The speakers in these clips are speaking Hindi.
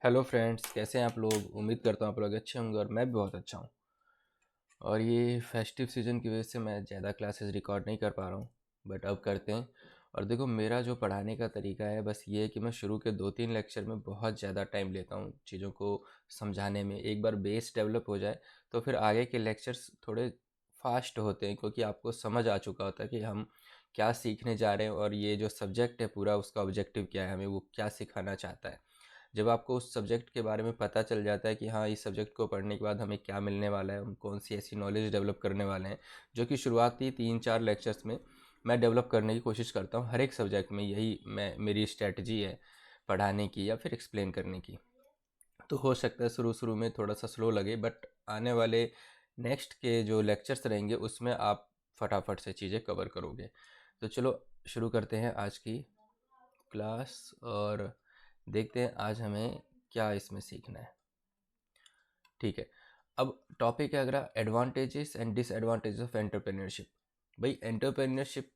हेलो फ्रेंड्स, कैसे हैं आप लोग। उम्मीद करता हूँ आप लोग अच्छे होंगे और मैं भी बहुत अच्छा हूँ। और ये फेस्टिव सीज़न की वजह से मैं ज़्यादा क्लासेस रिकॉर्ड नहीं कर पा रहा हूँ, बट अब करते हैं। और देखो, मेरा जो पढ़ाने का तरीका है बस ये है कि मैं शुरू के 2-3 लेक्चर में बहुत ज़्यादा टाइम लेता हूँ चीज़ों को समझाने में। एक बार बेस डेवलप हो जाए तो फिर आगे के लेक्चर्स थोड़े फास्ट होते हैं, क्योंकि आपको समझ आ चुका होता है कि हम क्या सीखने जा रहे हैं और ये जो सब्जेक्ट है पूरा, उसका ऑब्जेक्टिव क्या है, हमें वो क्या सिखाना चाहता है। जब आपको उस सब्जेक्ट के बारे में पता चल जाता है कि हाँ, इस सब्जेक्ट को पढ़ने के बाद हमें क्या मिलने वाला है, हम कौन सी ऐसी नॉलेज डेवलप करने वाले हैं, जो कि शुरुआती 3-4 लेक्चर्स में मैं डेवलप करने की कोशिश करता हूँ हर एक सब्जेक्ट में। यही मैं मेरी स्ट्रेटजी है पढ़ाने की या फिर एक्सप्लेन करने की। तो हो सकता है शुरू शुरू में थोड़ा सा स्लो लगे, बट आने वाले नेक्स्ट के जो लेक्चर्स रहेंगे उसमें आप फटाफट से चीज़ें कवर करोगे। तो चलो शुरू करते हैं आज की क्लास और देखते हैं आज हमें क्या इसमें सीखना है। ठीक है, अब टॉपिक है अगला, advantages and disadvantages of entrepreneurship. भाई, एंटरप्रेन्योरशिप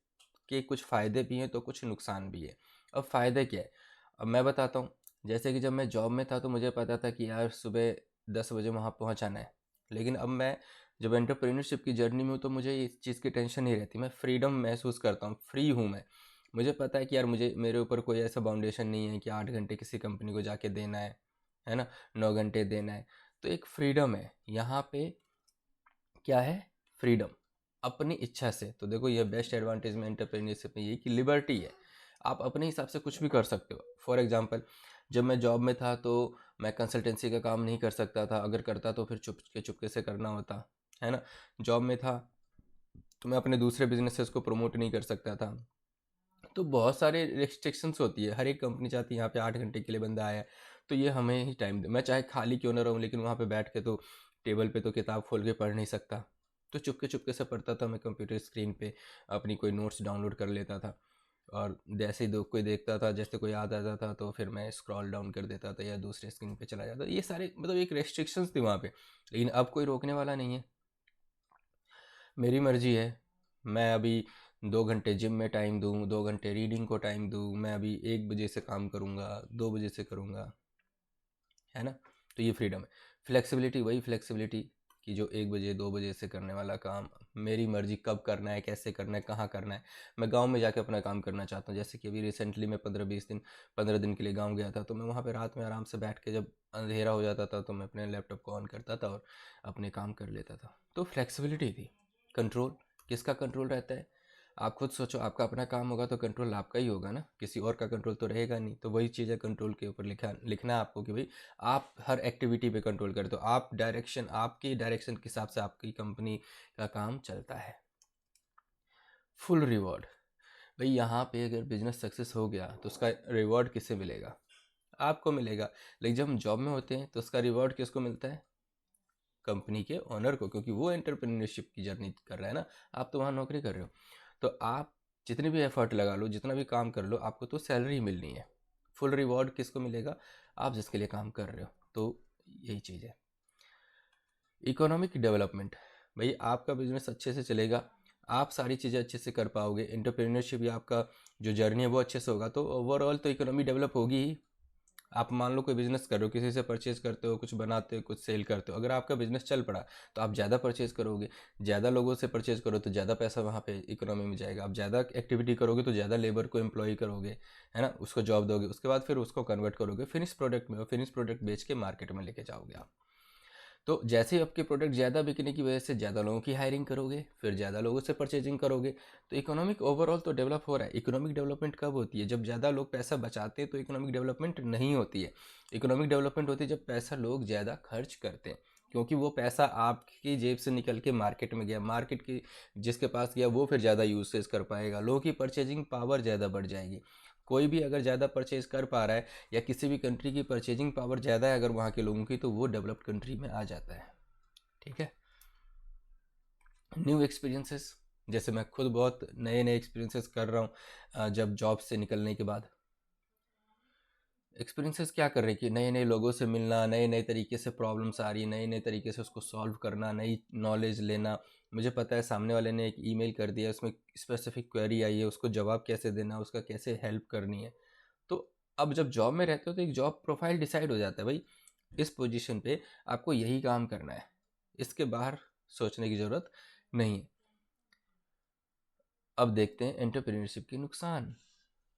के कुछ फ़ायदे भी हैं तो कुछ नुकसान भी है। अब फ़ायदे क्या है, अब मैं बताता हूँ। जैसे कि जब मैं जॉब में था तो मुझे पता था कि यार सुबह 10 बजे वहाँ पहुँचाना है, लेकिन अब मैं जब एंटरप्रेन्योरशिप की जर्नी में हूँ तो मुझे इस चीज़ की टेंशन नहीं रहती। मैं फ्रीडम महसूस करता हूँ, फ्री हूँ मैं। मुझे पता है कि यार मुझे मेरे ऊपर कोई ऐसा बाउंडेशन नहीं है कि 8 घंटे किसी कंपनी को जाके देना है ना, 9 घंटे देना है। तो एक फ्रीडम है यहाँ पे। क्या है? फ्रीडम, अपनी इच्छा से। तो देखो, ये बेस्ट एडवांटेज में एंटरप्रेन्योरशिप में ये कि लिबर्टी है, आप अपने हिसाब से कुछ भी कर सकते हो। फॉर एग्जांपल, जब मैं जॉब में था तो मैं कंसल्टेंसी का काम नहीं कर सकता था, अगर करता तो फिर चुपके चुपके से करना होता, है ना। जॉब में था तो मैं अपने दूसरे बिजनेसेस को प्रमोट नहीं कर सकता था। तो बहुत सारे रिस्ट्रिक्शंस होती है, हर एक कंपनी चाहती है यहाँ पे 8 घंटे के लिए बंदा आया है तो ये हमें ही टाइम दे। मैं चाहे खाली क्यों ना रहूँ, लेकिन वहाँ पे बैठ के तो टेबल पे तो किताब खोल के पढ़ नहीं सकता। तो चुपके चुपके से पढ़ता था मैं, कंप्यूटर स्क्रीन पे अपनी कोई नोट्स डाउनलोड कर लेता था। और जैसे ही कोई देखता था, जैसे कोई याद आता था तो फिर मैं स्क्रॉल डाउन कर देता था या दूसरे स्क्रीन पे चला जाता। ये सारे मतलब एक रेस्ट्रिक्शंस थी वहाँ पे, लेकिन अब कोई रोकने वाला नहीं है। मेरी मर्जी है, मैं अभी 2 घंटे जिम में टाइम दूँ, 2 घंटे रीडिंग को टाइम दूँ, मैं अभी 1 बजे से काम करूँगा, 2 बजे से करूँगा, है ना। तो ये फ्रीडम है। फ्लेक्सिबिलिटी, वही फ्लेक्सिबिलिटी कि जो 1 बजे 2 बजे से करने वाला काम मेरी मर्जी कब करना है, कैसे करना है, कहाँ करना है। मैं गांव में जाके अपना काम करना चाहता हूँ। जैसे कि अभी रिसेंटली मैं 15-20 दिन 15 दिन के लिए गांव गया था, तो मैं वहाँ पे रात में आराम से बैठ के, जब अंधेरा हो जाता था तो मैं अपने लैपटॉप को ऑन करता था और अपने काम कर लेता था। तो फ्लेक्सिबिलिटी थी। कंट्रोल, किसका कंट्रोल रहता है? आप खुद सोचो, आपका अपना काम होगा तो कंट्रोल आपका ही होगा ना, किसी और का कंट्रोल तो रहेगा नहीं। तो वही चीज़ है, कंट्रोल के ऊपर लिखना है आपको कि भाई आप हर एक्टिविटी पे कंट्रोल करते हो। आप डायरेक्शन, आपकी डायरेक्शन के हिसाब से आपकी कंपनी का काम चलता है। फुल रिवॉर्ड, भाई यहाँ पे अगर बिजनेस सक्सेस हो गया तो उसका रिवॉर्ड किससे मिलेगा? आपको मिलेगा। लेकिन जब हम जॉब में होते हैं तो उसका रिवॉर्ड किसको मिलता है? कंपनी के ओनर को, क्योंकि वो एंटरप्रेन्योरशिप की जर्नी कर रहा है ना। आप तो वहाँ नौकरी कर रहे हो, तो आप जितनी भी एफर्ट लगा लो, जितना भी काम कर लो, आपको तो सैलरी मिलनी है। फुल रिवॉर्ड किसको मिलेगा? आप जिसके लिए काम कर रहे हो। तो यही चीज़ है। इकोनॉमिक डेवलपमेंट, भाई आपका बिजनेस अच्छे से चलेगा, आप सारी चीज़ें अच्छे से कर पाओगे, एंटरप्रेन्योरशिप या आपका जो जर्नी है वो अच्छे से होगा, तो ओवरऑल तो इकोनॉमी डेवलप होगी ही। आप मान लो कोई बिजनेस कर रहे हो, किसी से परचेज करते हो, कुछ बनाते हो, कुछ सेल करते हो, अगर आपका बिजनेस चल पड़ा तो आप ज़्यादा परचेज करोगे। ज़्यादा लोगों से परचेज करो तो ज़्यादा पैसा वहाँ पे इकोनॉमी में जाएगा। आप ज़्यादा एक्टिविटी करोगे तो ज़्यादा लेबर को एम्प्लॉय करोगे, है ना, उसको जॉब दोगे, उसके बाद फिर उसको कन्वर्ट करोगे फिनिश प्रोडक्ट में, और फिनिश प्रोडक्ट बेच के मार्केट में लेके जाओगे आप। तो जैसे ही आपके प्रोडक्ट ज़्यादा बिकने की वजह से ज़्यादा लोगों की हायरिंग करोगे, फिर ज़्यादा लोगों से परचेजिंग करोगे। तो इकोनॉमिक ओवरऑल तो डेवलप हो रहा है। इकोनॉमिक डेवलपमेंट कब होती है? जब ज़्यादा लोग पैसा बचाते हैं तो इकोनॉमिक डेवलपमेंट नहीं होती है। इकोनॉमिक डेवलपमेंट होती है जब पैसा लोग ज़्यादा खर्च करते हैं, क्योंकि वो पैसा आपकी जेब से निकल के मार्केट में गया, मार्केट की जिसके पास गया वो फिर ज़्यादा यूसेज कर पाएगा, लोगों की परचेजिंग पावर ज़्यादा बढ़ जाएगी। कोई भी अगर ज़्यादा परचेज कर पा रहा है या किसी भी कंट्री की परचेजिंग पावर ज़्यादा है अगर वहाँ के लोगों की, तो वो डेवलप्ड कंट्री में आ जाता है। ठीक है। न्यू एक्सपीरियंसेस, जैसे मैं खुद बहुत नए नए एक्सपीरियंसेस कर रहा हूँ जब जॉब से निकलने के बाद। एक्सपीरियंसेस क्या कर रहे हैं कि नए नए लोगों से मिलना, नए नए तरीके से प्रॉब्लम्स आ रही है, नए नए तरीके से उसको सॉल्व करना, नई नॉलेज लेना। मुझे पता है सामने वाले ने एक ईमेल कर दिया, उसमें स्पेसिफिक क्वेरी आई है, उसको जवाब कैसे देना, उसका कैसे हेल्प करनी है। तो अब जब जॉब में रहते हो तो एक जॉब प्रोफाइल डिसाइड हो जाता है, भाई इस पोजीशन पे आपको यही काम करना है, इसके बाहर सोचने की ज़रूरत नहीं है। अब देखते हैं एंटरप्रेन्योरशिप के नुकसान।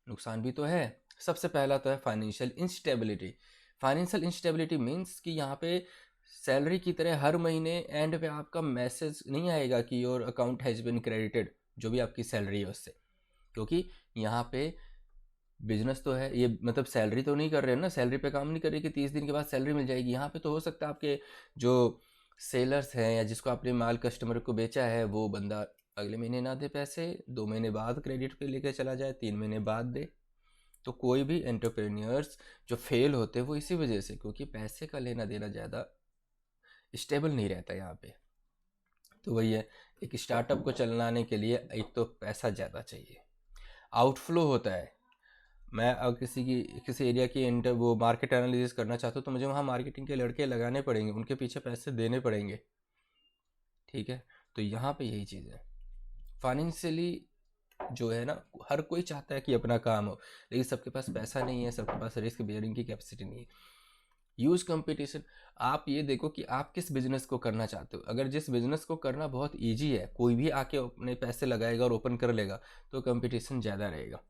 नुकसान भी तो है। सबसे पहला तो है financial instability. Financial instability means कि यहाँ पे सैलरी की तरह हर महीने एंड पे आपका मैसेज नहीं आएगा कि your account has been credited, जो भी आपकी सैलरी है उससे। क्योंकि यहाँ पे बिजनेस तो है ये, मतलब सैलरी तो नहीं कर रहे हो ना, सैलरी पे काम नहीं कर रहे कि 30 दिन के बाद सैलरी मिल जाएगी। यहाँ पे तो हो सकता है आपके जो सेलर्स हैं या जिसको आपने माल कस्टमर को बेचा है वो बंदा अगले महीने ना दे पैसे, 2 महीने बाद क्रेडिट पे लेके चला जाए, 3 महीने बाद दे। तो कोई भी एंटरप्रेन्योर्स जो फेल होते हैं वो इसी वजह से, क्योंकि पैसे का लेना देना ज़्यादा स्टेबल नहीं रहता यहाँ पे। तो वही है, एक स्टार्टअप को चलाने के लिए एक तो पैसा ज़्यादा चाहिए, आउटफ्लो होता है। मैं अगर किसी एरिया की इंटर वो मार्केट एनालिसिस करना चाहता हूँ तो मुझे वहाँ मार्केटिंग के लड़के लगाने पड़ेंगे, उनके पीछे पैसे देने पड़ेंगे, ठीक है। तो यहाँ पे यही चीज़ है, फाइनेंशियली जो है ना, हर कोई चाहता है कि अपना काम हो, लेकिन सबके पास पैसा नहीं है, सबके पास रिस्क बेयरिंग की कैपेसिटी नहीं है। Use competition. आप ये देखो कि आप किस बिजनेस को करना चाहते हो। अगर जिस बिजनेस को करना बहुत ईजी है, कोई भी आके अपने पैसे लगाएगा और ओपन कर लेगा, तो कंपटीशन ज़्यादा रहेगा,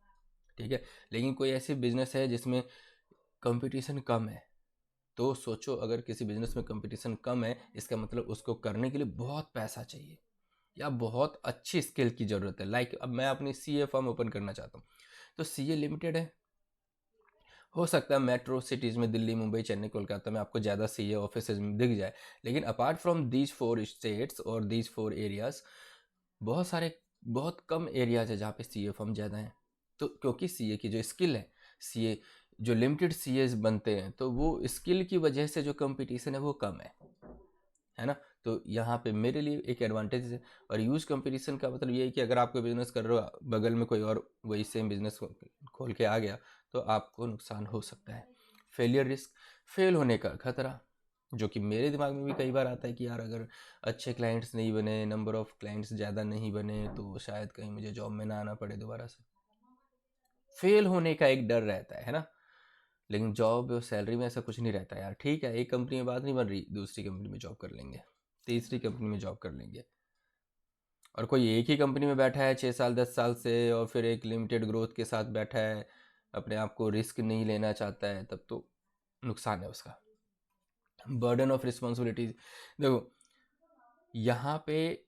ठीक है। लेकिन कोई ऐसी बिजनेस है जिसमें कंपटीशन कम है, तो सोचो अगर किसी बिजनेस में कंपटीशन कम है, इसका मतलब उसको करने के लिए बहुत पैसा चाहिए या बहुत अच्छी स्किल की ज़रूरत है। लाइक अब मैं अपनी सीए फर्म ओपन करना चाहता हूँ, तो सीए लिमिटेड है। हो सकता है मेट्रो सिटीज़ में दिल्ली, मुंबई, चेन्नई, कोलकाता में आपको ज़्यादा सीए ऑफिस में दिख जाए, लेकिन अपार्ट फ्रॉम दीज 4 स्टेट्स और दीज 4 एरियाज़, बहुत कम एरियाज है जहाँ पे सीए फर्म ज़्यादा हैं। तो क्योंकि सीए की जो स्किल है, सीए जो लिमिटेड सीएस बनते हैं, तो वो स्किल की वजह से जो कंपटीशन है वो कम है ना। तो यहाँ पे मेरे लिए एक एडवांटेज है। और यूज कंपटीशन का मतलब ये है कि अगर आप कोई बिजनेस कर रहे हो, बगल में कोई और वही सेम बिजनेस खोल के आ गया, तो आपको नुकसान हो सकता है। फेलियर रिस्क, फेल होने का खतरा, जो कि मेरे दिमाग में भी कई बार आता है कि यार अगर अच्छे क्लाइंट्स नहीं बने, नंबर ऑफ क्लाइंट्स ज़्यादा नहीं बने, तो शायद कहीं मुझे जॉब में ना आना पड़े दोबारा से। फेल होने का एक डर रहता है ना। लेकिन जॉब और सैलरी में ऐसा कुछ नहीं रहता यार, ठीक है एक कंपनी में बात नहीं बन रही, दूसरी कंपनी में जॉब कर लेंगे, तीसरी कंपनी में जॉब कर लेंगे। और कोई एक ही कंपनी में बैठा है 6 साल 10 साल से, और फिर एक लिमिटेड ग्रोथ के साथ बैठा है, अपने आप को रिस्क नहीं लेना चाहता है, तब तो नुकसान है उसका। बर्डन ऑफ रिस्पॉन्सिबिलिटीज, देखो यहाँ पे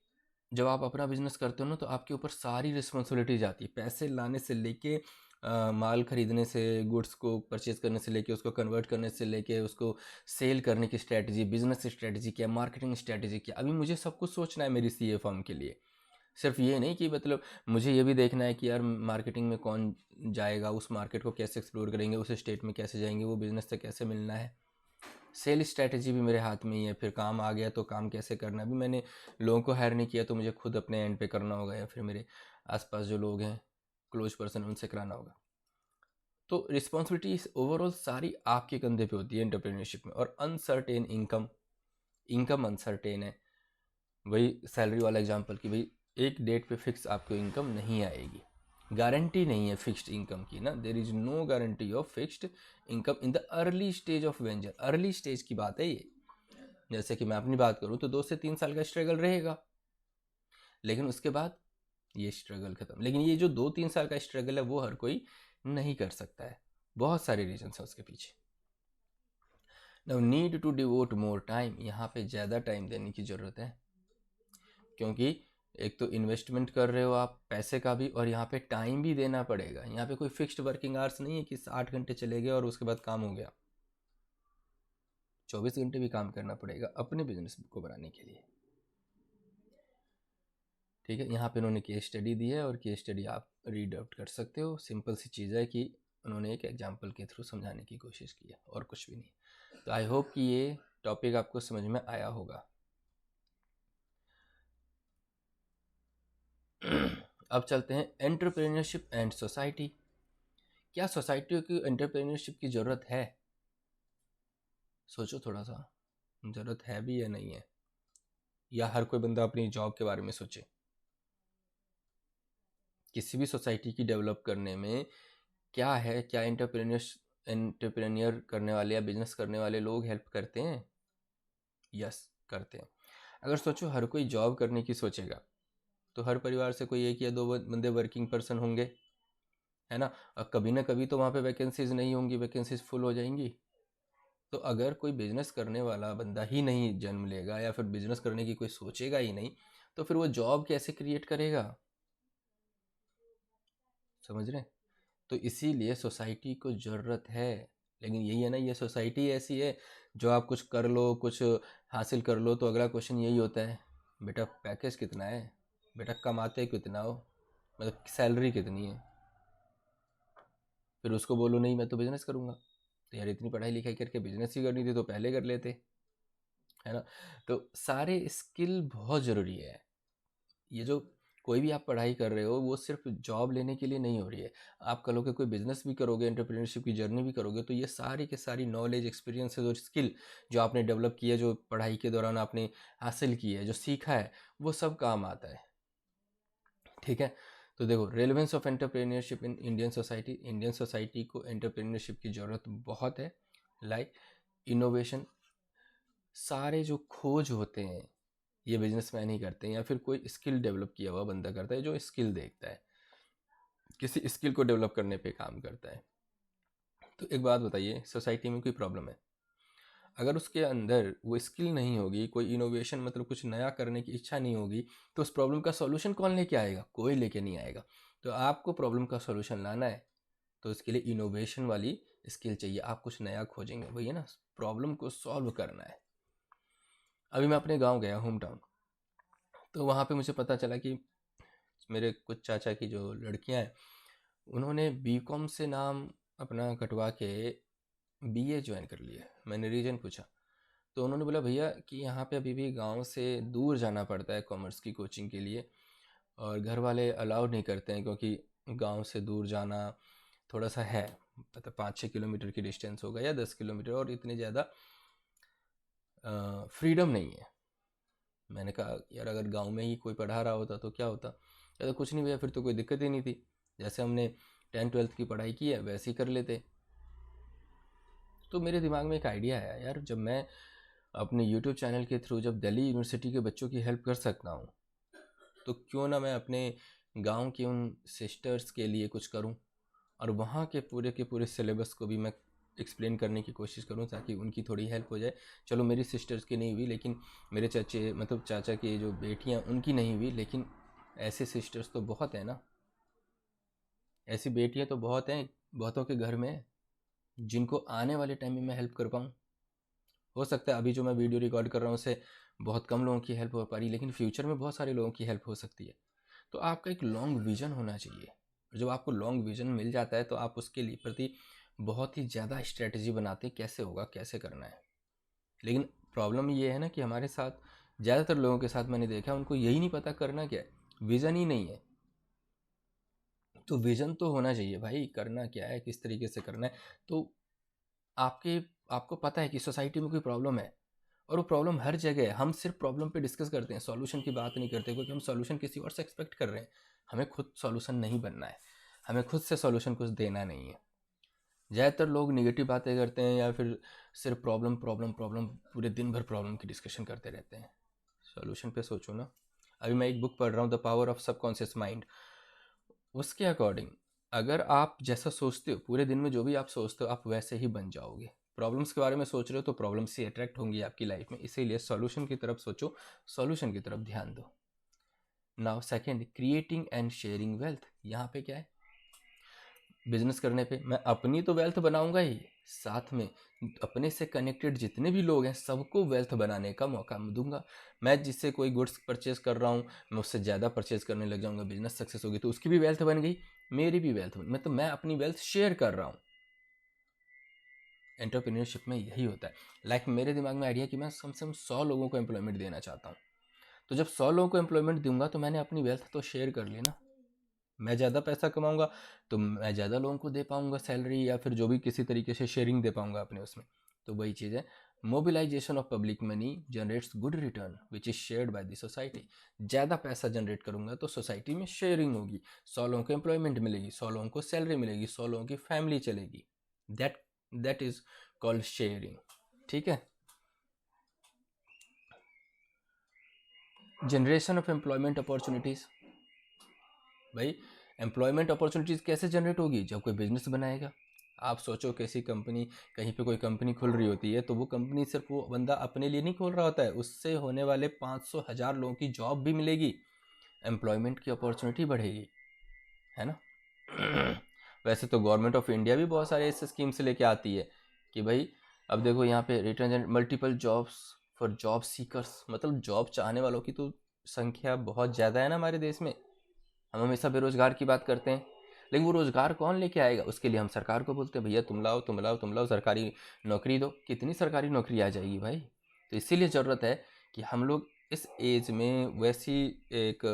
जब आप अपना बिजनेस करते हो ना, तो आपके ऊपर सारी रिस्पॉन्सिबिलिटीज आती है, पैसे लाने से लेके माल खरीदने से, गुड्स को परचेज करने से लेके, उसको कन्वर्ट करने से लेके, उसको सेल करने की स्ट्रैटेजी, बिजनेस स्ट्रैटेजी क्या, मार्केटिंग स्ट्रैटेजी क्या, अभी मुझे सब कुछ सोचना है मेरी सीए फर्म के लिए। सिर्फ ये नहीं कि मतलब मुझे ये भी देखना है कि यार मार्केटिंग में कौन जाएगा, उस मार्केट को कैसे एक्सप्लोर करेंगे, उस स्टेट में कैसे जाएंगे, वो बिजनेस से कैसे मिलना है, सेल स्ट्रैटेजी भी मेरे हाथ में ही है। फिर काम आ गया तो काम कैसे करना है, अभी मैंने लोगों को हायर नहीं किया, तो मुझे खुद अपने एंड पे करना होगा, या फिर मेरे आसपास जो लोग हैं क्लोज पर्सन उनसे कराना होगा। तो रिस्पॉन्सिबिलिटी ओवरऑल सारी आपके कंधे पे होती है एंटरप्रेन्योरशिप में। और अनसर्टेन इनकम, इनकम अनसर्टेन है। वही सैलरी वाला एग्जांपल कि भाई एक डेट पे फिक्स आपको इनकम नहीं आएगी, गारंटी नहीं है फिक्स्ड इनकम की ना, there is no guarantee of fixed income in the early stage of venture. Early stage की बात है ये। जैसे कि मैं अपनी बात करूँ तो 2 से 3 साल का स्ट्रगल रहेगा, लेकिन उसके बाद ये स्ट्रगल खत्म। लेकिन ये जो 2-3 साल का स्ट्रगल है वो हर कोई नहीं कर सकता है, बहुत सारे रीजन है उसके पीछे। Now need to devote more time, यहाँ पे ज़्यादा टाइम देने की ज़रूरत है, क्योंकि एक तो इन्वेस्टमेंट कर रहे हो आप पैसे का भी, और यहाँ पे टाइम भी देना पड़ेगा। यहाँ पे कोई फिक्स्ड वर्किंग आवर्स नहीं है कि 8 घंटे चले गए और उसके बाद काम हो गया, 24 घंटे भी काम करना पड़ेगा अपने बिजनेस को बनाने के लिए, ठीक है। यहाँ पे उन्होंने केस स्टडी दी है, और केस स्टडी आप रीड आउट कर सकते हो। सिंपल सी चीज़ है कि उन्होंने एक एग्जाम्पल के थ्रू समझाने की कोशिश की है, और कुछ भी नहीं। तो आई होप कि ये टॉपिक आपको समझ में आया होगा। अब चलते हैं एंटरप्रेन्योरशिप एंड सोसाइटी। क्या सोसाइटी की एंटरप्रेन्योरशिप की ज़रूरत है? सोचो थोड़ा सा, ज़रूरत है भी या नहीं है, या हर कोई बंदा अपनी जॉब के बारे में सोचे। किसी भी सोसाइटी की डेवलप करने में क्या है, क्या एंटरप्रेन्योर्स एंटरप्रेन्योर करने वाले या बिजनेस करने वाले लोग हेल्प करते हैं? यस, करते हैं। अगर सोचो हर कोई जॉब करने की सोचेगा तो हर परिवार से कोई एक या दो बंदे वर्किंग पर्सन होंगे, है ना। और कभी ना कभी तो वहाँ पे वैकेंसीज नहीं होंगी, वैकेंसीज फुल हो जाएंगी। तो अगर कोई बिजनेस करने वाला बंदा ही नहीं जन्म लेगा या फिर बिजनेस करने की कोई सोचेगा ही नहीं, तो फिर वो जॉब कैसे क्रिएट करेगा? समझ रहे हैं? तो इसीलिए सोसाइटी को ज़रूरत है। लेकिन यही है ना, ये सोसाइटी ऐसी है जो आप कुछ कर लो, कुछ हासिल कर लो तो अगला क्वेश्चन यही होता है, बेटा पैकेज कितना है, बेटा कमाते कितना हो, मतलब सैलरी कितनी है। फिर उसको बोलो नहीं मैं तो बिज़नेस करूँगा, तो यार इतनी पढ़ाई लिखाई करके बिज़नेस ही करनी थी तो पहले कर लेते, है ना। तो सारे स्किल बहुत ज़रूरी है। ये जो कोई भी आप पढ़ाई कर रहे हो वो सिर्फ जॉब लेने के लिए नहीं हो रही है। आप कल को कोई बिजनेस भी करोगे, एंटरप्रेन्योरशिप की जर्नी भी करोगे, तो ये सारी के सारी नॉलेज, एक्सपीरियंसेस और स्किल जो आपने डेवलप की है, जो पढ़ाई के दौरान आपने हासिल की है, जो सीखा है, वो सब काम आता है। ठीक है। तो देखो, relevance of entrepreneurship in Indian society को एंटरप्रेन्योरशिप की ज़रूरत बहुत है। लाइक इनोवेशन, सारे जो खोज होते हैं ये बिजनेसमैन ही करते हैं, या फिर कोई स्किल डेवलप किया हुआ बंदा करता है जो स्किल देखता है, किसी स्किल को डेवलप करने पे काम करता है। तो एक बात बताइए, सोसाइटी में कोई प्रॉब्लम है, अगर उसके अंदर वो स्किल नहीं होगी, कोई इनोवेशन मतलब कुछ नया करने की इच्छा नहीं होगी, तो उस प्रॉब्लम का सॉल्यूशन कौन लेके आएगा? कोई लेके नहीं आएगा। तो आपको प्रॉब्लम का सॉल्यूशन लाना है तो उसके लिए इनोवेशन वाली स्किल चाहिए। आप कुछ नया खोजेंगे, वही है ना, प्रॉब्लम को सॉल्व करना है। अभी मैं अपने गाँव गया, होम टाउन, तो वहाँ पे मुझे पता चला कि मेरे कुछ चाचा की जो लड़कियां हैं उन्होंने बीकॉम से नाम अपना कटवा के बीए ज्वाइन कर लिया। मैंने रीज़न पूछा तो उन्होंने बोला भैया कि यहाँ पे अभी भी गांव से दूर जाना पड़ता है कॉमर्स की कोचिंग के लिए, और घर वाले अलाउड नहीं करते हैं क्योंकि गांव से दूर जाना थोड़ा सा है, मतलब 5-6 किलोमीटर की डिस्टेंस होगा या 10 किलोमीटर, और इतनी ज़्यादा फ्रीडम नहीं है। मैंने कहा यार अगर गांव में ही कोई पढ़ा रहा होता तो क्या होता? कहता कुछ नहीं भैया, फिर तो कोई दिक्कत ही नहीं थी, जैसे हमने 10th-12th की पढ़ाई की है वैसे ही कर लेते। तो मेरे दिमाग में एक आइडिया आया यार, जब मैं अपने यूट्यूब चैनल के थ्रू जब दिल्ली यूनिवर्सिटी के बच्चों की हेल्प कर सकता हूँ, तो क्यों ना मैं अपने गांव की उन सिस्टर्स के लिए कुछ करूँ, और वहाँ के पूरे सिलेबस को भी मैं एक्सप्लेन करने की कोशिश करूँ ताकि उनकी थोड़ी हेल्प हो जाए। चलो मेरी सिस्टर्स की नहीं हुई, लेकिन मेरे चाचे मतलब चाचा की जो बेटियाँ उनकी नहीं हुई, लेकिन ऐसे सिस्टर्स तो बहुत हैं ना, ऐसी बेटियाँ तो बहुत हैं, बहुतों के घर में, जिनको आने वाले टाइम में मैं हेल्प कर पाऊँ। हो सकता है अभी जो मैं वीडियो रिकॉर्ड कर रहा हूँ उससे बहुत कम लोगों की हेल्प हो पा रही, लेकिन फ्यूचर में बहुत सारे लोगों की हेल्प हो सकती है। तो आपका एक लॉन्ग विजन होना चाहिए। जब आपको लॉन्ग विजन मिल जाता है तो आप उसके लिए प्रति बहुत ही ज़्यादा स्ट्रेटजी बनाते हैं, कैसे होगा, कैसे करना है। लेकिन प्रॉब्लम ये है ना कि हमारे साथ ज़्यादातर लोगों के साथ मैंने देखा उनको यही नहीं पता करना क्या है, विज़न ही नहीं है। तो विज़न तो होना चाहिए भाई, करना क्या है, किस तरीके से करना है। तो आपके आपको पता है कि सोसाइटी में कोई प्रॉब्लम है, और वो प्रॉब्लम हर जगह है। हम सिर्फ प्रॉब्लम पे डिस्कस करते हैं, सॉल्यूशन की बात नहीं करते, क्योंकि हम सॉल्यूशन किसी और से एक्सपेक्ट कर रहे हैं। हमें खुद सॉल्यूशन नहीं बनना है, हमें खुद से सॉल्यूशन कुछ देना नहीं है। ज़्यादातर लोग निगेटिव बातें करते हैं या फिर सिर्फ प्रॉब्लम प्रॉब्लम प्रॉब्लम, पूरे दिन भर प्रॉब्लम की डिस्कशन करते रहते हैं। सॉल्यूशन पे सोचो ना। अभी मैं एक बुक पढ़ रहा हूँ, the power of subconscious mind. उसके अकॉर्डिंग अगर आप जैसा सोचते हो, पूरे दिन में जो भी आप सोचते हो आप वैसे ही बन जाओगे। प्रॉब्लम्स के बारे में सोच रहे हो तो प्रॉब्लम्स ही अट्रैक्ट होंगी आपकी लाइफ में, इसीलिए सॉल्यूशन की तरफ सोचो, सॉल्यूशन की तरफ ध्यान दो। Now second, creating and sharing wealth. यहाँ पे क्या है, बिजनेस करने पे मैं अपनी तो वेल्थ बनाऊंगा ही, साथ में अपने से कनेक्टेड जितने भी लोग हैं सबको वेल्थ बनाने का मौका दूंगा। मैं जिससे कोई गुड्स परचेज कर रहा हूँ, मैं उससे ज़्यादा परचेज करने लग जाऊंगा, बिजनेस सक्सेस होगी तो उसकी भी वेल्थ बन गई, मेरी भी वेल्थ बन, मतलब मैं अपनी वेल्थ शेयर कर रहा हूँ। एंटरप्रेन्योरशिप में यही होता है। लाइक मेरे दिमाग में आइडिया कि मैं कम से कम 100 लोगों को एम्प्लॉयमेंट देना चाहता हूँ। तो जब 100 लोगों को एम्प्लॉयमेंट दूंगा तो मैंने अपनी वेल्थ तो शेयर कर ली ना। मैं ज़्यादा पैसा कमाऊंगा तो मैं ज़्यादा लोगों को दे पाऊंगा सैलरी, या फिर जो भी किसी तरीके से शेयरिंग दे पाऊंगा अपने उसमें। तो वही चीज़ है, mobilisation of public money generates good return which is shared by the society. ज़्यादा पैसा जनरेट करूंगा तो सोसाइटी में शेयरिंग होगी, 100 लोगों को एम्प्लॉयमेंट मिलेगी, 100 लोगों को सैलरी मिलेगी, 100 लोगों की फैमिली चलेगी। That that is called sharing. ठीक है। Generation of employment opportunities. भाई एम्प्लॉयमेंट अपॉर्चुनिटीज़ कैसे जनरेट होगी? जब कोई बिजनेस बनाएगा। आप सोचो किसी कंपनी, कहीं पे कोई कंपनी खुल रही होती है तो वो कंपनी सिर्फ वो बंदा अपने लिए नहीं खोल रहा होता है, उससे होने वाले 500,000 लोगों की जॉब भी मिलेगी, एम्प्लॉयमेंट की अपॉर्चुनिटी बढ़ेगी, है ना। वैसे तो गवर्नमेंट ऑफ इंडिया भी बहुत सारे ऐसे स्कीम्स लेके आती है कि भाई अब देखो यहाँ पे return and multiple jobs for job seekers, मतलब जॉब चाहने वालों की तो संख्या बहुत ज़्यादा है ना हमारे देश में। हम हमेशा बेरोजगार की बात करते हैं, लेकिन वो रोजगार कौन लेके आएगा? उसके लिए हम सरकार को बोलते हैं भैया तुम लाओ तुम लाओ तुम लाओ, सरकारी नौकरी दो। कितनी सरकारी नौकरी आ जाएगी भाई? तो इसीलिए ज़रूरत है कि हम लोग इस एज में वैसी एक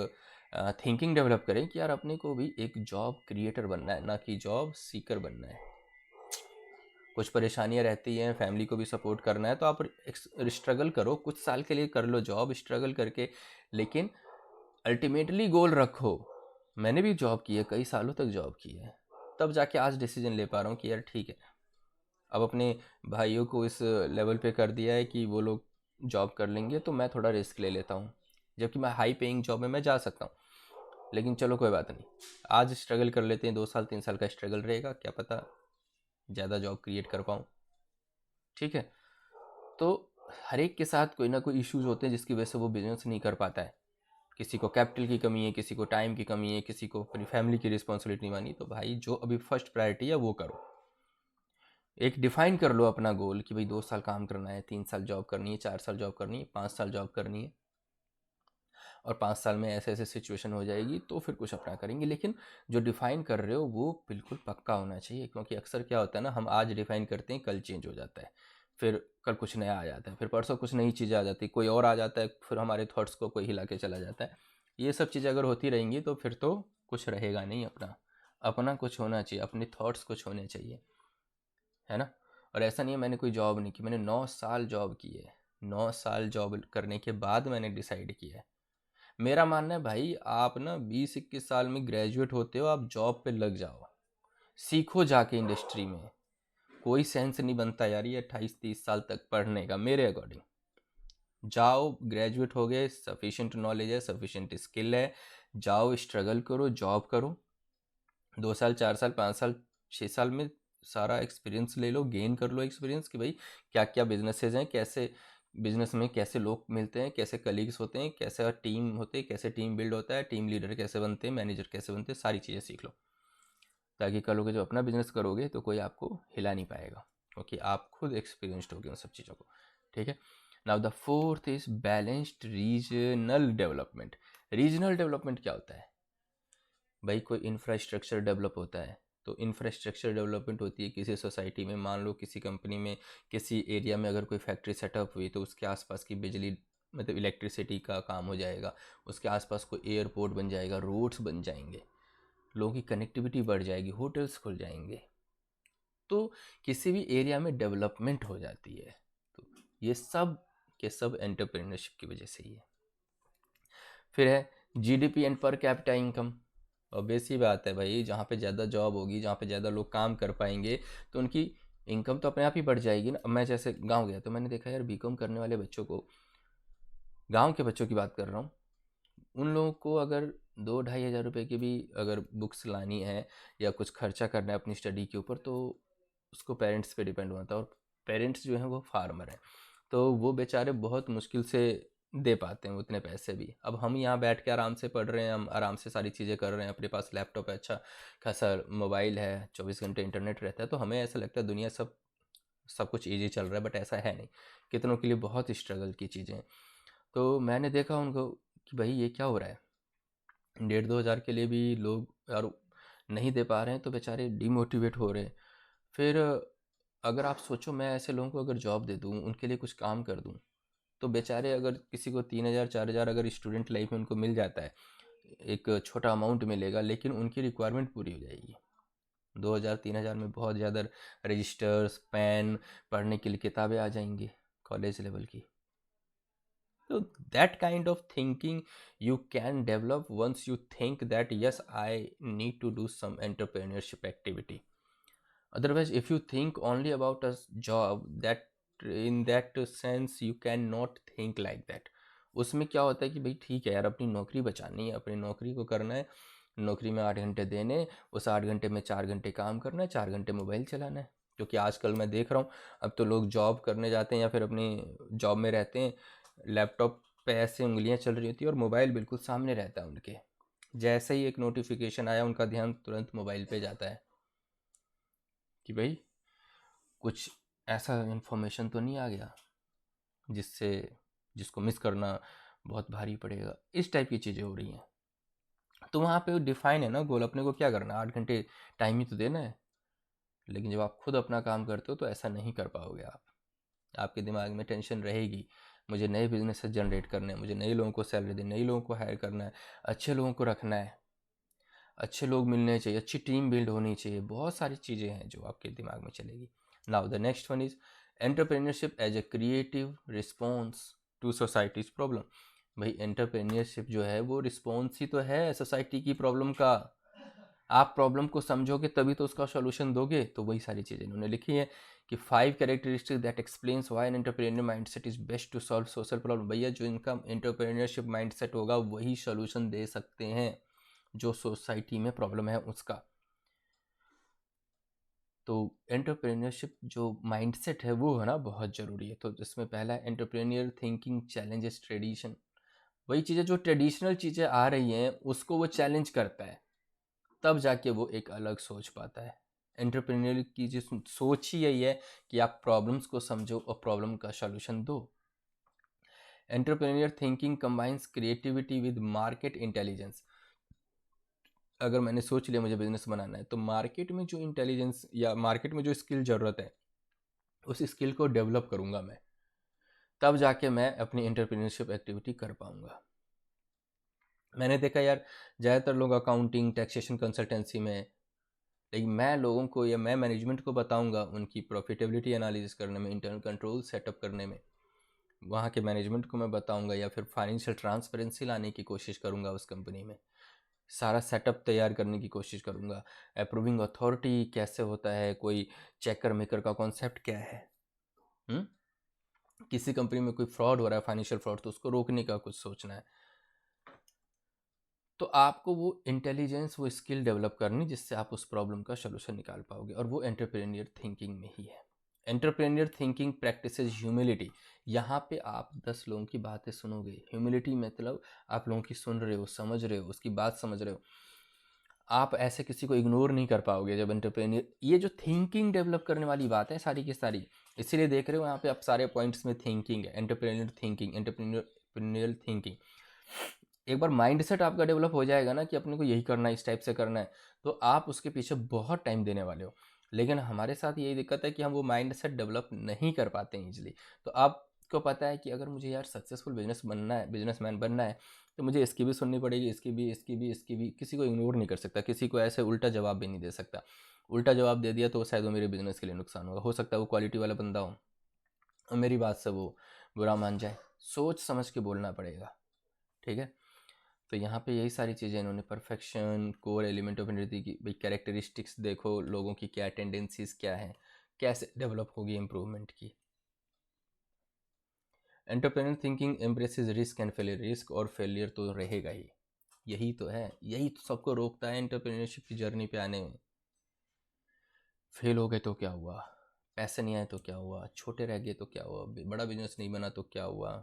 थिंकिंग डेवलप करें कि यार अपने को भी एक जॉब क्रिएटर बनना है, ना कि जॉब सीकर बनना है। कुछ परेशानियां रहती हैं, फैमिली को भी सपोर्ट करना है, तो आप स्ट्रगल करो, कुछ साल के लिए कर लो जॉब स्ट्रगल करके, लेकिन अल्टीमेटली गोल रखो। मैंने भी जॉब की है, कई सालों तक जॉब की है, तब जाके आज डिसीजन ले पा रहा हूँ कि यार ठीक है, अब अपने भाइयों को इस लेवल पे कर दिया है कि वो लोग जॉब कर लेंगे तो मैं थोड़ा रिस्क ले लेता हूँ, जबकि मैं हाई पेइंग जॉब में मैं जा सकता हूँ। लेकिन चलो कोई बात नहीं, आज स्ट्रगल कर लेते हैं, 2 साल 3 साल का स्ट्रगल रहेगा, क्या पता ज़्यादा जॉब क्रिएट कर पाऊँ। ठीक है। तो हर एक के साथ कोई ना कोई इश्यूज होते हैं जिसकी वजह से वो बिजनेस नहीं कर पाता है। किसी को कैपिटल की कमी है, किसी को टाइम की कमी है, किसी को अपनी फैमिली की रिस्पॉन्सिबिलिटी नहीं मानी। तो भाई जो अभी फर्स्ट प्रायोरिटी है वो करो। एक डिफाइन कर लो अपना गोल कि भाई 2 साल काम करना है, 3 साल जॉब करनी है, 4 साल जॉब करनी है, 5 साल जॉब करनी है, और 5 साल में ऐसे ऐसे सिचुएशन हो जाएगी तो फिर कुछ अपना करेंगे। लेकिन जो डिफाइन कर रहे हो वो बिल्कुल पक्का होना चाहिए, क्योंकि अक्सर क्या होता है ना, हम आज डिफाइन करते हैं, कल चेंज हो जाता है, फिर कल कुछ नया आ जाता है, फिर परसों कुछ नई चीज़ें आ जाती है, कोई और आ जाता है, फिर हमारे थॉट्स को कोई हिला के चला जाता है। ये सब चीज़ें अगर होती रहेंगी तो फिर तो कुछ रहेगा नहीं अपना। अपना कुछ होना चाहिए, अपने थॉट्स कुछ होने चाहिए, है ना। और ऐसा नहीं है मैंने कोई जॉब नहीं की, मैंने 9 साल जॉब की है। 9 साल जॉब करने के बाद मैंने डिसाइड किया है। मेरा मानना है भाई, आप ना 20-21 साल में ग्रेजुएट होते हो, आप जॉब पे लग जाओ, सीखो जाके इंडस्ट्री में। कोई सेंस नहीं बनता यार ये 28-30 साल तक पढ़ने का, मेरे अकॉर्डिंग। जाओ, ग्रेजुएट हो गए, सफिशिएंट नॉलेज है, सफिशिएंट स्किल है, जाओ स्ट्रगल करो, जॉब करो, 2 साल 4 साल 5 साल 6 साल में सारा एक्सपीरियंस ले लो, गेन कर लो एक्सपीरियंस कि भाई क्या क्या बिजनेसेस हैं, कैसे बिजनेस में कैसे लोग मिलते हैं, कैसे कलीग्स होते हैं, कैसे टीम होते हैं, कैसे टीम बिल्ड होता है, टीम लीडर कैसे बनते हैं, मैनेजर कैसे बनते हैं, सारी चीज़ें सीख लो, ताकि कल को जब अपना बिजनेस करोगे तो कोई आपको हिला नहीं पाएगा, क्योंकि आप खुद एक्सपीरियंस्ड होगे उन सब चीज़ों को। ठीक है। Now the fourth is balanced regional development. Regional development क्या होता है भाई? कोई इंफ्रास्ट्रक्चर डेवलप होता है, तो इंफ्रास्ट्रक्चर डेवलपमेंट होती है किसी सोसाइटी में। मान लो किसी कंपनी में, किसी एरिया में अगर कोई फैक्ट्री सेटअप हुई तो उसके आसपास की बिजली, मतलब इलेक्ट्रिसिटी का काम हो जाएगा, उसके आसपास कोई एयरपोर्ट बन जाएगा, रोड्स बन जाएंगे, लोगों की कनेक्टिविटी बढ़ जाएगी, होटल्स खुल जाएंगे, तो किसी भी एरिया में डेवलपमेंट हो जाती है। तो ये सब के सब एंटरप्रेन्योरशिप की वजह से ही है। फिर है GDP and per capita income. Obvious ही बात है भाई, जहाँ पे ज़्यादा जॉब होगी, जहाँ पे ज़्यादा लोग काम कर पाएंगे, तो उनकी इनकम तो अपने आप ही बढ़ जाएगी ना। अब मैं जैसे गांव गया तो मैंने देखा यार, बीकॉम करने वाले बच्चों को, गांव के बच्चों की बात कर रहा हूँ, उन लोगों को अगर 2-2,500 रुपये की भी अगर बुक्स लानी है या कुछ खर्चा करना है अपनी स्टडी के ऊपर, तो उसको पेरेंट्स पे डिपेंड होता है, और पेरेंट्स जो हैं वो फार्मर हैं, तो वो बेचारे बहुत मुश्किल से दे पाते हैं उतने पैसे भी। अब हम यहाँ बैठ के आराम से पढ़ रहे हैं, हम आराम से सारी चीज़ें कर रहे हैं, अपने पास लैपटॉप है, अच्छा खासा मोबाइल है, 24 घंटे इंटरनेट रहता है, तो हमें ऐसा लगता है दुनिया सब सब कुछ ईजी चल रहा है, बट ऐसा है नहीं। कितनों के लिए बहुत स्ट्रगल की चीज़ें हैं। तो मैंने देखा उनको कि भाई ये क्या हो रहा है, 1,500-2,000 के लिए भी लोग यार नहीं दे पा रहे हैं, तो बेचारे डिमोटिवेट हो रहे हैं। फिर अगर आप सोचो, मैं ऐसे लोगों को अगर जॉब दे दूँ, उनके लिए कुछ काम कर दूँ, तो बेचारे, अगर किसी को 3,000 4,000 अगर स्टूडेंट लाइफ में उनको मिल जाता है, एक छोटा अमाउंट मिलेगा, लेकिन उनकी रिक्वायरमेंट पूरी हो जाएगी। 2,000 3,000 में बहुत ज़्यादा रजिस्टर्स, पेन, पढ़ने के लिए किताबें आ जाएंगी कॉलेज लेवल की। तो that kind of thinking you can develop once you think that yes, I need to do some entrepreneurship activity. Otherwise, if you think only about a job, that in that sense you can not think like that. उसमें क्या होता है कि भाई ठीक है यार, अपनी नौकरी बचानी है, अपनी नौकरी को करना है, नौकरी में 8 घंटे देने, उस 8 घंटे में 4 घंटे काम करना है, 4 घंटे मोबाइल चलाना है. क्योंकि आजकल मैं देख रहा हूँ, अब तो लोग जॉब करने जाते हैं या फिर अपनी जॉब में रहते हैं, लैपटॉप पे ऐसे उंगलियां चल रही होती है और मोबाइल बिल्कुल सामने रहता है उनके. जैसे ही एक नोटिफिकेशन आया, उनका ध्यान तुरंत मोबाइल पे जाता है कि भाई कुछ ऐसा इन्फॉर्मेशन तो नहीं आ गया जिससे जिसको मिस करना बहुत भारी पड़ेगा. इस टाइप की चीज़ें हो रही हैं. तो वहाँ पे डिफाइन है ना गोल, अपने को क्या करना है, 8 घंटे टाइम ही तो देना है. लेकिन जब आप खुद अपना काम करते हो तो ऐसा नहीं कर पाओगे आप. आपके दिमाग में टेंशन रहेगी, मुझे नए बिजनेस जनरेट करने हैं, मुझे नए लोगों को सैलरी देनी, नए लोगों को हायर करना है, अच्छे लोगों को रखना है, अच्छे लोग मिलने चाहिए, अच्छी टीम बिल्ड होनी चाहिए. बहुत सारी चीज़ें हैं जो आपके दिमाग में चलेगी. Now the next one is entrepreneurship as a creative response to society's problem. भाई एंटरप्रेन्योरशिप जो है वो रिस्पॉन्स ही तो है सोसाइटी की प्रॉब्लम का. आप प्रॉब्लम को समझोगे तभी तो उसका सॉल्यूशन दोगे. तो वही सारी चीज़ें इन्होंने लिखी है कि 5 characteristics that explains why an entrepreneur mindset is best to solve social problem. भैया जो इनका एंटरप्रेन्योरशिप माइंडसेट होगा वही सॉल्यूशन दे सकते हैं जो सोसाइटी में प्रॉब्लम है उसका. तो एंटरप्रेन्योरशिप जो माइंडसेट है वो है ना बहुत ज़रूरी है. तो इसमें पहला है एंटरप्रेन्योर थिंकिंग चैलेंजेस ट्रेडिशन. वही चीज़ें जो ट्रेडिशनल चीज़ें आ रही हैं उसको वो चैलेंज करता है, तब जाके वो एक अलग सोच पाता है. एंटरप्रेन्योर की जो सोच ही यही है कि आप प्रॉब्लम्स को समझो और प्रॉब्लम का सॉल्यूशन दो. Entrepreneur thinking combines creativity with market intelligence. अगर मैंने सोच लिया मुझे बिजनेस बनाना है तो मार्केट में जो इंटेलिजेंस या मार्केट में जो स्किल ज़रूरत है उस स्किल को डेवलप करूँगा मैं, तब जाके मैं अपनी एंटरप्रेन्योरशिप एक्टिविटी कर पाऊँगा. मैंने देखा यार, ज़्यादातर लोग अकाउंटिंग टैक्सेशन कंसल्टेंसी में, लेकिन मैं लोगों को या मैं मैनेजमेंट को बताऊंगा उनकी प्रॉफिटेबिलिटी एनालिसिस करने में, इंटरनल कंट्रोल सेटअप करने में, वहाँ के मैनेजमेंट को मैं बताऊंगा या फिर फाइनेंशियल ट्रांसपेरेंसी लाने की कोशिश करूंगा उस कंपनी में, सारा सेटअप तैयार करने की कोशिश करूंगा. अप्रूविंग अथॉरिटी कैसे होता है, कोई चेकर मेकर का कॉन्सेप्ट क्या है. हुँ? किसी कंपनी में कोई फ्रॉड हो रहा है, फाइनेंशियल फ्रॉड, तो उसको रोकने का कुछ सोचना है. तो आपको वो इंटेलिजेंस, वो स्किल डेवलप करनी जिससे आप उस प्रॉब्लम का सलूशन निकाल पाओगे, और वो एंटरप्रेन्योर थिंकिंग में ही है. Entrepreneur thinking practices humility. यहाँ पे आप 10 लोगों की बातें सुनोगे. ह्यूमिलिटी मतलब आप लोगों की सुन रहे हो, समझ रहे हो, उसकी बात समझ रहे हो. आप ऐसे किसी को इग्नोर नहीं कर पाओगे जब एंटरप्रेन्योर, ये जो थिंकिंग डेवलप करने वाली बात है सारी की सारी, इसीलिए देख रहे हो यहाँ पे आप सारे पॉइंट्स में थिंकिंग है. Entrepreneur thinking, entrepreneur thinking. एक बार माइंडसेट आपका डेवलप हो जाएगा ना कि अपने को यही करना है, इस टाइप से करना है, तो आप उसके पीछे बहुत टाइम देने वाले हो. लेकिन हमारे साथ यही दिक्कत है कि हम वो माइंडसेट डेवलप नहीं कर पाते हैं ईजिली. तो आपको पता है कि अगर मुझे यार सक्सेसफुल बिजनेस बनना है, बिजनेसमैन बनना है, तो मुझे इसकी भी सुननी पड़ेगी, इसकी भी, इसकी भी, इसकी भी. किसी को इग्नोर नहीं कर सकता, किसी को ऐसे उल्टा जवाब भी नहीं दे सकता. उल्टा जवाब दे दिया तो शायद वो मेरे बिजनेस के लिए नुकसान होगा. हो सकता है वो क्वालिटी वाला बंदा हो और मेरी बात से वो बुरा मान जाए. सोच समझ के बोलना पड़ेगा. ठीक है. तो यहाँ पे यही सारी चीज़ें इन्होंने, perfection, core element of entity की भाई कैरेक्टरिस्टिक्स देखो, लोगों की क्या टेंडेंसीज क्या है, कैसे डेवलप होगी इम्प्रूवमेंट की. Entrepreneur thinking embraces risk and failure. Risk और फेलियर तो रहेगा ही, यही तो है, यही तो सबको रोकता है एंटरप्रेन्योरशिप की जर्नी पे आने में. फेल हो गए तो क्या हुआ, पैसे नहीं आए तो क्या हुआ, छोटे रह गए तो क्या हुआ, बड़ा बिजनेस नहीं बना तो क्या हुआ.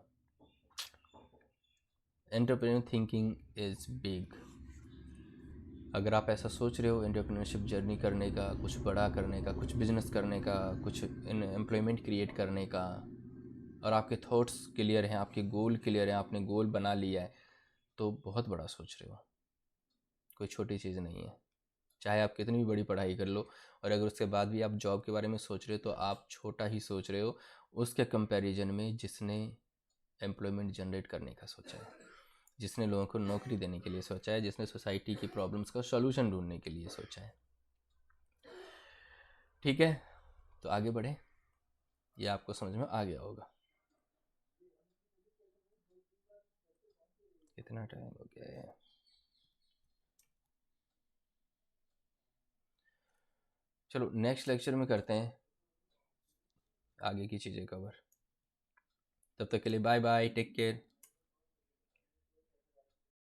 Entrepreneur thinking is big. अगर आप ऐसा सोच रहे हो एंटरप्रेन्योरशिप जर्नी करने का, कुछ बड़ा करने का, कुछ बिजनेस करने का, कुछ एम्प्लॉयमेंट क्रिएट करने का, और आपके थॉट्स क्लियर हैं, आपके गोल क्लियर हैं, आपने गोल बना लिया है, तो बहुत बड़ा सोच रहे हो, कोई छोटी चीज़ नहीं है. चाहे आप कितनी भी बड़ी पढ़ाई कर लो, और अगर उसके बाद भी आप जॉब के बारे में सोच रहे हो तो आप छोटा ही सोच रहे हो उसके कंपैरिजन में जिसने एम्प्लॉयमेंट जनरेट करने का सोचा है, जिसने लोगों को नौकरी देने के लिए सोचा है, जिसने सोसाइटी की प्रॉब्लम्स का सॉल्यूशन ढूंढने के लिए सोचा है. ठीक है, तो आगे बढ़े, ये आपको समझ में आ गया होगा. कितना टाइम हो गया है? चलो नेक्स्ट लेक्चर में करते हैं आगे की चीज़ें कवर। तब तक के लिए बाय बाय, टेक केयर।